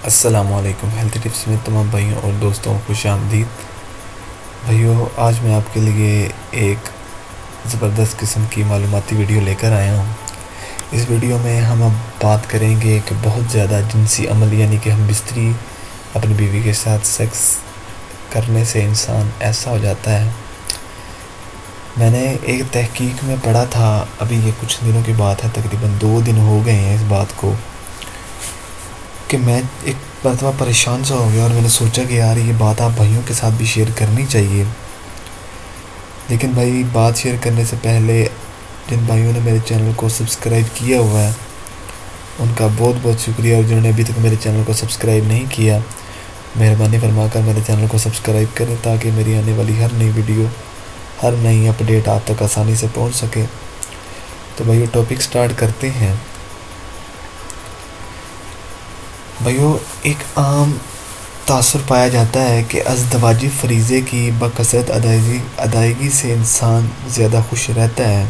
अस्सलामुअलैकुम। Health tips में तमाम भाइयों और दोस्तों को खुश आमदीद। भाइयों, आज मैं आपके लिए एक ज़बरदस्त किस्म की मालूमाती वीडियो लेकर आया हूँ। इस वीडियो में हम अब बात करेंगे कि बहुत ज़्यादा जिनसी अमल यानी कि हम बिस्तरी अपनी बीवी के साथ सेक्स करने से इंसान ऐसा हो जाता है। मैंने एक तहकीक में पढ़ा था, अभी ये कुछ दिनों की बात है, तकरीबन 2 दिन हो गए हैं इस बात को, कि मैं एक मरतबा परेशान सा हो गया और मैंने सोचा कि यार ये बात आप भाइयों के साथ भी शेयर करनी चाहिए। लेकिन भाई, बात शेयर करने से पहले जिन भाइयों ने मेरे चैनल को सब्सक्राइब किया हुआ है उनका बहुत बहुत शुक्रिया, और जिन्होंने अभी तक मेरे चैनल को सब्सक्राइब नहीं किया, मेहरबानी फरमा कर मेरे चैनल को सब्सक्राइब करें ताकि मेरी आने वाली हर नई वीडियो, हर नई अपडेट आप तक आसानी से पहुंच सके। तो भाइयों, टॉपिक स्टार्ट करते हैं। भाइयों, एक आम तासुर पाया जाता है कि अज़दवाजी फ़रीज़े की बकसरत अदायगी से इंसान ज़्यादा खुश रहता है।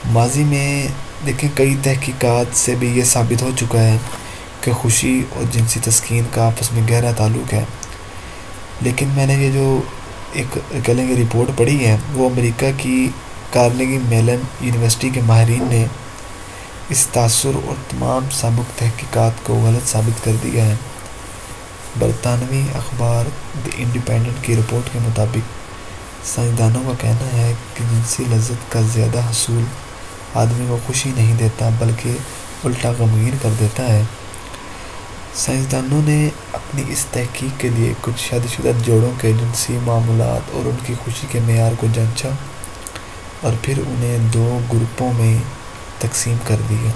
माज़ी में देखें, कई तहकीकात से भी ये साबित हो चुका है कि खुशी और जिनसी तस्कीन का आपस में गहरा ताल्लुक़ है। लेकिन मैंने ये जो एक कहेंगे रिपोर्ट पढ़ी है, वो अमेरिका की कार्नेगी मेलन यूनिवर्सिटी के माहिरीन ने इस तासुर और तमाम साबुक तहकीकात को गलत साबित कर दिया है। बरतानवी अखबार द इंडिपेंडेंट की रिपोर्ट के मुताबिक साइंसदानों का कहना है कि जिनसी लज्जत का ज़्यादा हसूल आदमी को खुशी नहीं देता बल्कि उल्टा गमगीन कर देता है। साइंसदानों ने अपनी इस तहकीक के लिए कुछ शादीशुदा जोड़ों के जिनसी मामलात और उनकी खुशी के मेयार को जांचा और फिर उन्हें 2 ग्रुपों में तकसीम कर दिया।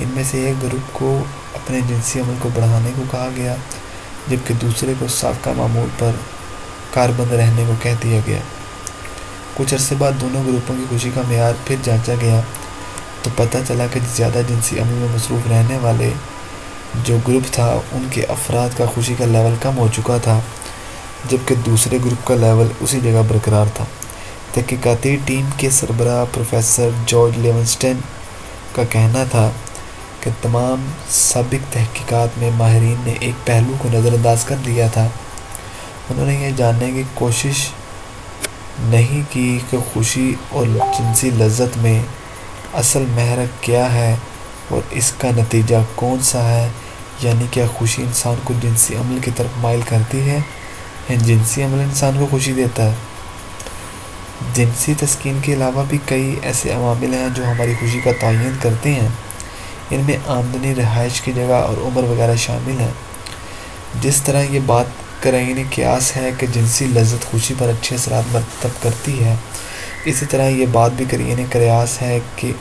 इनमें से एक ग्रुप को अपने जिनसी अमल को बढ़ाने को कहा गया, जबकि दूसरे को साबका मामूल पर कारबंद रहने को कह दिया गया। कुछ अरसे बाद दोनों ग्रुपों की खुशी का मेयार फिर जांचा गया तो पता चला कि ज़्यादा जिनसी अमल में मसरूफ़ रहने वाले जो ग्रुप था उनके अफराद का खुशी का लेवल कम हो चुका था, जबकि दूसरे ग्रुप का लेवल उसी जगह बरकरार था। तहकीकाती टीम के सरबराह प्रोफेसर जॉर्ज लेविंगस्टन का कहना था कि तमाम साबिक तहकीकात में माहिरीन ने एक पहलू को नज़रअंदाज कर दिया था। उन्होंने ये जानने की कोशिश नहीं की कि खुशी और जिनसी लज्जत में असल महरक क्या है और इसका नतीजा कौन सा है, यानी क्या खुशी इंसान को जिनसी अमल की तरफ माइल करती है या जिनसी अमल इंसान को खुशी देता है। जिनसी तस्कीन के अलावा भी कई ऐसे अवामिल हैं जो हमारी खुशी का तयन करते हैं। इनमें आमदनी, रिहाइश की जगह और उम्र वगैरह शामिल हैं। जिस तरह ये बात करीन क़यास है कि जिनसी लज्जत खुशी पर अच्छे असरात मरतब करती है, इसी तरह ये बात भी करीन क़यास है कि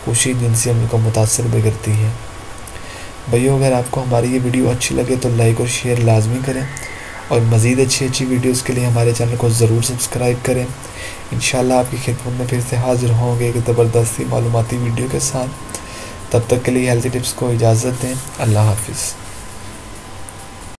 खुशी जिनसी अमल को मुतासर भी करती है। भैया, अगर आपको हमारी ये वीडियो अच्छी लगे तो लाइक और शेयर लाजमी करें, और मज़ीद अच्छी वीडियोज़ के लिए हमारे चैनल को ज़रूर सब्सक्राइब करें। इंशाल्लाह आपकी खिदमत में फिर से हाज़िर होंगे एक ज़बरदस्ती मालूमाती वीडियो के साथ। तब तक के लिए हेल्थ टिप्स को इजाज़त दें। अल्लाह हाफ़िज़।